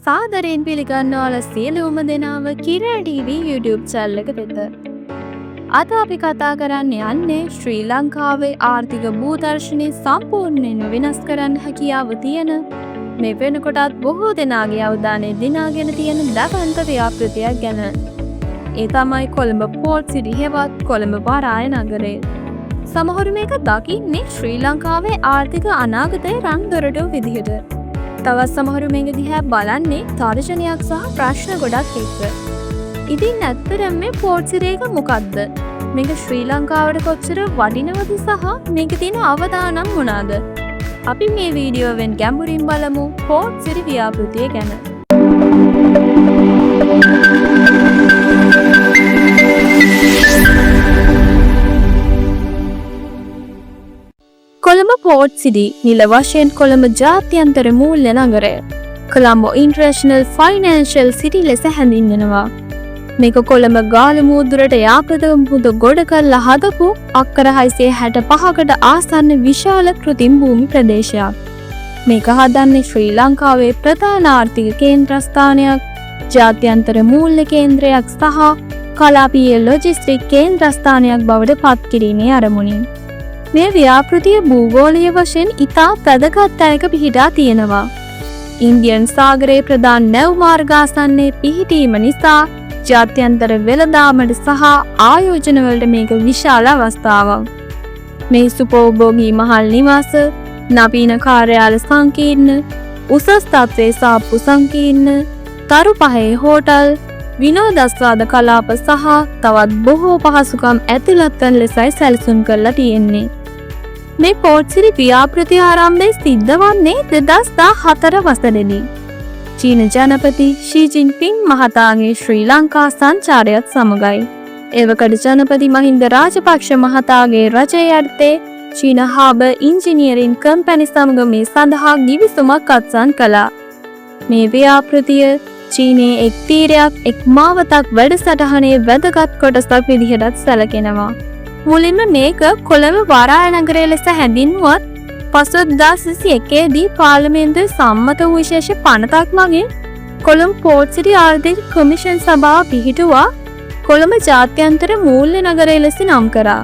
සාදරයෙන් පිළිගන්නවල සියලුම දෙනාව කිරා TV YouTube channel එක වෙත. අද අපි කතා කරන්න යන්නේ ශ්‍රී ලංකාවේ ආර්ථික භූදර්ශනය සම්පූර්ණයෙන්ම වෙනස් කරන්න හැකියාව තියෙන මේ වෙනකොටත් බොහෝ දෙනාගේ අවධානය දිනාගෙන තියෙන දවන්ත ව්‍යාපෘතියක් ගැන. ඒ තමයි කොළඹ පෝර්ට් සිටි හෙවත් කොළඹ වරාය නගරය. සමහරු මේක දකින්නේ ශ්‍රී ලංකාවේ ආර්ථික අනාගතයේ රන්දොරටු විදිහට. තවත් සමහරු මේක දිහා බලන්නේ තර්ජනයක් සහ ප්‍රශ්න ගොඩක් එක්ක. ඉතින් ඇත්තටම මේ පෝර්ට් සිටි එක මොකද්ද? මේක ශ්‍රී ලංකාවට කොච්චර වටිනවද සහ මේකේ තියෙන අවදානම් මොනවාද? අපි මේ වීඩියෝවෙන් ගැඹුරින් බලමු පෝර්ට් සිටි ව්‍යාපෘතිය ගැන. කොළඹ පෝර්ට් සිටි නිල වශයෙන් කොළඹ ජාත්‍යන්තර මූල්‍ය නගරය. කොළඹ ඉන්ටර්නැෂනල් ෆයිනෑන්ෂල් සිටි ලෙස හැඳින්වෙනවා. මේක කොළඹ ගාලු මුදුරට යාප්‍රදම මුහුද ගොඩ කරලා හදපු අක්කර 665කට ආසන්න විශාල කෘත්‍රිම භූමි ප්‍රදේශයක්. මේක හදන්නේ ශ්‍රී ලංකාවේ ප්‍රධාන ආර්ථික කේන්ද්‍රස්ථානයක්, ජාත්‍යන්තර මූල්‍ය කේන්ද්‍රයක් සහ කලාපීය ලොජිස්ටික් කේන්ද්‍රස්ථානයක් බවට පත් කිරීමේ අරමුණින්. මේ ව්‍යාපෘතිය භූගෝලීය වශයෙන් ඉතා වැදගත් තැනක පිහිටා තියෙනවා. ඉන්දියන් සාගරයේ ප්‍රධාන නැව් මාර්ගාසන්නයේ පිහිටීම නිසා ජාත්‍යන්තර වෙළඳාමට සහ ආයෝජනවලට මේක විශාල අවස්ථාවක්. මේ සුපෝභෝගී මහල් නිවාස, නවීන කාර්යාල සංකීර්ණ, උසස් තත්ත්වයේ සාප්පු සංකීර්ණ, තරු පහේ හෝටල්, විනෝදාස්වාද කලාප සහ තවත් බොහෝ පහසුකම් ඇතුළත් වන ලෙසයි සැලසුම් කරලා තියෙන්නේ. මේ පෝර්ට් සිටි ව්‍යාපෘති ආරම්භය සිද්ධ වන්නේ 2014 වසරේදී. චීන ජනපති ෂී ජින්පින් මහතාගේ ශ්‍රී ලංකා සංචාරයත් සමගයි. එවකට ජනපති මහින්ද රාජපක්ෂ මහතාගේ රජය යටතේ චීන හාබර් ඉන්ජිනියරින් කම්පැනි සමග මේ සඳහා ගිවිසුමක් අත්සන් කළා. මේ ව්‍යාපෘතිය චීනයේ එක් තීරයක් එක් මාවතක් වැඩසටහනේ වැදගත් කොටසක් විදිහටත් සැලකෙනවා. මුලින්ම මේක කොළඹ වරාය නගරය ලෙස හැඳින්වුවත් පසුව 2021 දී පාර්ලිමේන්තුවේ සම්මත වූ විශේෂ පනතක් මගින් කොළඹ පෝර්ට් සිටි ආර්ථික කොමිෂන් සභාව පිහිටුවා කොළඹ ජාත්‍යන්තර මූල්‍ය නගරය ලෙස නම් කරා.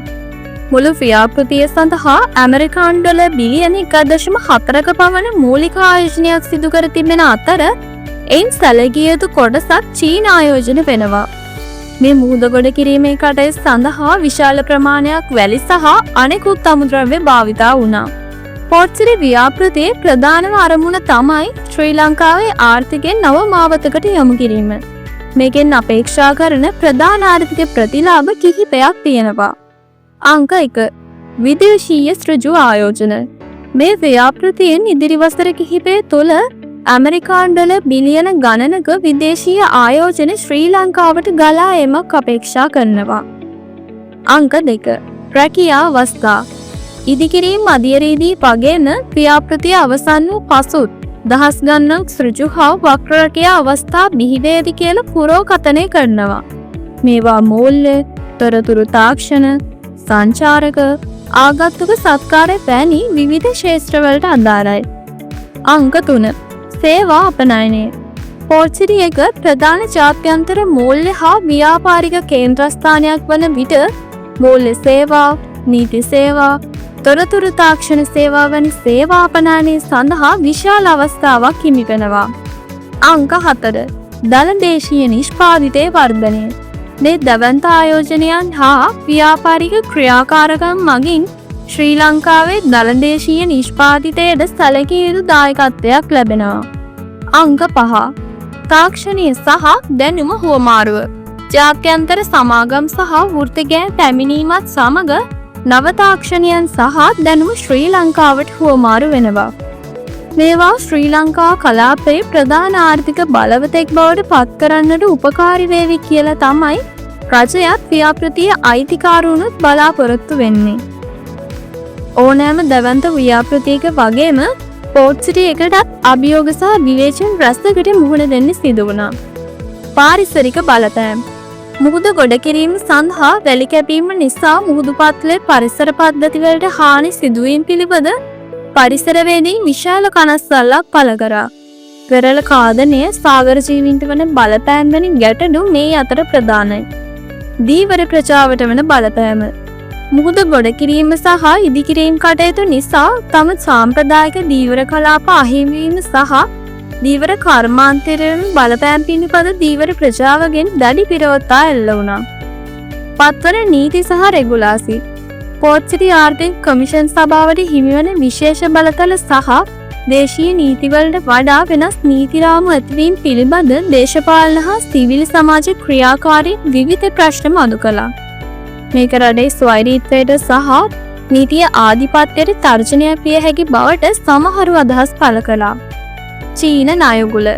මුළු ව්‍යාපෘතිය සඳහා ඇමරිකානු ඩොලර් බිලියන 1.4ක පමණ මූලික ආයෝජනයක් සිදු කර තිබෙන අතර එයින් සැලකිය යුතු කොටසක් චීන ආයෝජන වෙනවා. මේ මුහුද ගොඩ කිරීමේ කටයුතු සඳහා විශාල ප්‍රමාණයක් වැලි සහ අනෙකුත් අමුද්‍රව්‍ය භාවිතා වුණා. පෝර්ට් සිටි ව්‍යාපෘතියේ ප්‍රධානම අරමුණ තමයි ශ්‍රී ලංකාවේ ආර්ථිකයෙන් නව මාවතකට යොමු කිරීම. මේකෙන් අපේක්ෂා කරන ප්‍රධාන ආර්ථික ප්‍රතිලාභ කිහිපයක් තියෙනවා. අංක 1. විදේශීය ඍජු ආයෝජන. මේ ව්‍යාපෘතියෙන් ඉදිරි වසර කිහිපය තුළ ඇමරිකානු ඩොලර් බිලියන ගණනක විදේශීය ආයෝජන ශ්‍රී ලංකාවට ගලා ඒමක් අපේක්ෂා කරනවා. අංක 2. රැකියා අවස්ථා. ඉදිකිරීම් මදියරේදී පගෙන ව්‍යාපෘතිය අවසන් වූ පසුත් දහස් ගණනක් ඍජු හා වක්‍ර රැකියා අවස්ථා බිහිවේවි කියලා පුරෝකථනය කරනවා. මේවා මූල්‍ය, තොරතුරු තාක්ෂණ, සංචාරක, ආගන්තුක සත්කාර වැනි විවිධ ක්ෂේත්‍රවලට අදාළයි. අංක 3. සේවා අපනයනය. පෝර්ට් සිටි එක ප්‍රධාන ජාත්‍යන්තර මූල්‍ය හා ව්‍යාපාරික කේන්ද්‍රස්ථානයක් වන විට මූල්‍ය සේවා, නීති සේවා, තොරතුරු තාක්ෂණ සේවා වැනි සේවා අපනයනය සඳහා විශාල අවස්ථාවක් හිමි වෙනවා. අංක 4. දළ දේශීය නිෂ්පාදිතයේ වර්ධනය. මේ දවන්ත ආයෝජනයන් හා ව්‍යාපාරික ක්‍රියාකාරකම් මගින් ශ්‍රී ලංකාවේ දළ දේශීය නිෂ්පාදිතයට සැලකිය යුතු දායකත්වයක් ලැබෙනවා. අංක 5. තාක්ෂණීය සහ දැනුම හුවමාරුව. ජාත්‍යන්තර සමාගම් සහ වෘත්තිගයන් පැමිණීමත් සමග නව තාක්ෂණයන් සහ දැනුම ශ්‍රී ලංකාවට හුවමාරු වෙනවා. මේවා ශ්‍රී ලංකා කලාපයේ ප්‍රධාන ආර්ථික බලවතෙක් බවට පත් කරන්නට උපකාරී වේවි කියලා තමයි රජයත් ව්‍යාපෘතියේ අයිතිකාරුණුත් බලාපොරොත්තු වෙන්නේ. ඕනෑම දවන්ත ව්‍යාපෘතියක වගේම පෝර්ට් සිටි එකටත් අභියෝග සහ විවේචන රැසකට මුහුණ දෙන්න සිදු වුණා. පාරිසරික බලපෑම්. මුහුද ගොඩ කිරීම සඳහා වැලි කැපීම නිසා මුහුදු පත්ලේ පරිසර පද්ධතිවලට හානි සිදුවීම පිළිබඳ පරිසරවේදීන් විශාල කනස්සල්ලක් පළ කරා. වෙරළ කාදනය සාගර ජීවීන්ට වන බලපෑම් වලින් ගැටලු මේ අතර ප්‍රධානයි. දීවර ප්‍රජාවට වන බලපෑම. මුහුද ගොඩ කිරීම සහ ඉදිකිරීම් කටයුතු නිසා තම සාම්ප්‍රදායික දීවර කලාප අහිමිවීම සහ දීවර කර්මාන්තරයෙන් බලපෑම් පිණිපද දීවර ප්‍රජාවගෙන් දැඩි විරෝධතා එල්ල වුණා. පත්වන නීති සහ රෙගුලාසි. පෝර්ට් සිටි ආර්ථික කමිෂන් සභාවට හිමිවන විශේෂ බලතල සහ දේශීය නීතිවලට වඩා වෙනස් නීති රාමු ඇතිවීම පිළිබඳ දේශපාලන හා සිවිල් සමාජ ක්‍රියාකාරී විවිධ ප්‍රශ්න මතු කළා. මේක රටේ ස්වෛරීත්වයට සහ නීතිය ආධිපත්‍යයට තර්ජනයක් විය හැකි බවට සමහරු අදහස් පළ කළා. චීන ණයගුල.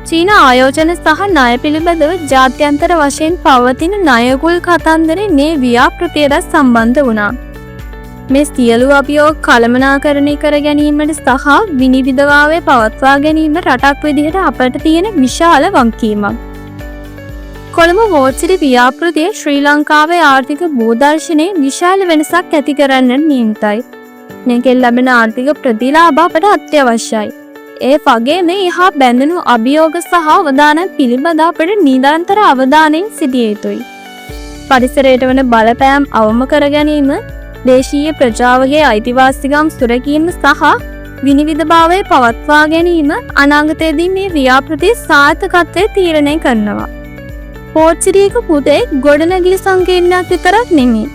චීන ආයෝජන සහ ණය පිළිබඳව ජාත්‍යන්තර වශයෙන් පවතින ණයගුල් කතන්දරේ මේ ව්‍යාපෘතියට සම්බන්ධ වුණා. මේ සියලු අභියෝග කළමනාකරණය කර ගැනීමට සහ විනිවිදභාවය පවත්වා ගැනීම රටක් විදිහට අපට තියෙන විශාල වගකීමක්. කොළඹ පෝර්ට් සිටි ව්‍යාපෘතිය ශ්‍රී ලංකාවේ ආර්ථික භූදර්ශනයේ විශාල වෙනසක් ඇති කරන්නට නියමිතයි. මේකෙන් ලැබෙන ආර්ථික ප්‍රතිලාභ අපට අත්‍යවශ්‍යයි. ඒ වගේම එහා බැඳුණු අභියෝග සහ අවදානම් පිළිබඳ අපට නිරන්තර අවධානයෙන් සිටිය යුතුයි. පරිසරයට වන බලපෑම් අවම කර ගැනීම, දේශීය ප්‍රජාවගේ අයිතිවාසිකම් සුරැකීම සහ විනිවිදභාවය පවත්වා ගැනීම අනාගතයේදී මේ ව්‍යාපෘතිය සාර්ථකත්වය තීරණය කරනවා. පෝර්ට් සිටියක පුතේ ගොඩනැගිලි සංකීර්ණයක් විතරක් නෙමෙයි.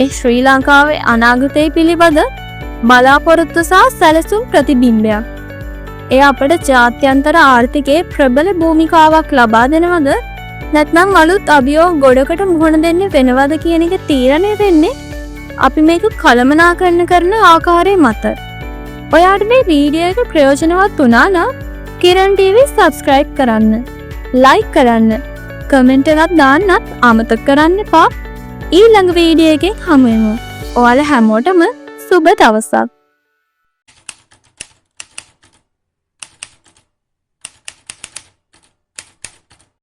ඒ ශ්‍රී ලංකාවේ අනාගතය පිළිබඳ බලාපොරොත්තු සහ සැලසුම් ප්‍රතිබිම්බයක්. එය අපට ජාත්‍යන්තර ආර්ථිකයේ ප්‍රබල භූමිකාවක් ලබා දෙනවද නැත්නම් අලුත් අභියෝග ගොඩකට මුහුණ දෙන්න වෙනවද කියන එක තීරණය වෙන්නේ අපි මේක කළමනාකරණය කරන ආකාරය මත. ඔයාට මේ වීඩියෝ එක ප්‍රයෝජනවත් වුණා නම් කිරන් TV subscribe කරන්න, like කරන්න, කමෙන්ට් එකක් දාන්නත් අමතක කරන්න එපා. ඊළඟ වීඩියෝ එකෙන් හමු වෙමු. ඔයාලා හැමෝටම සුබ දවසක්.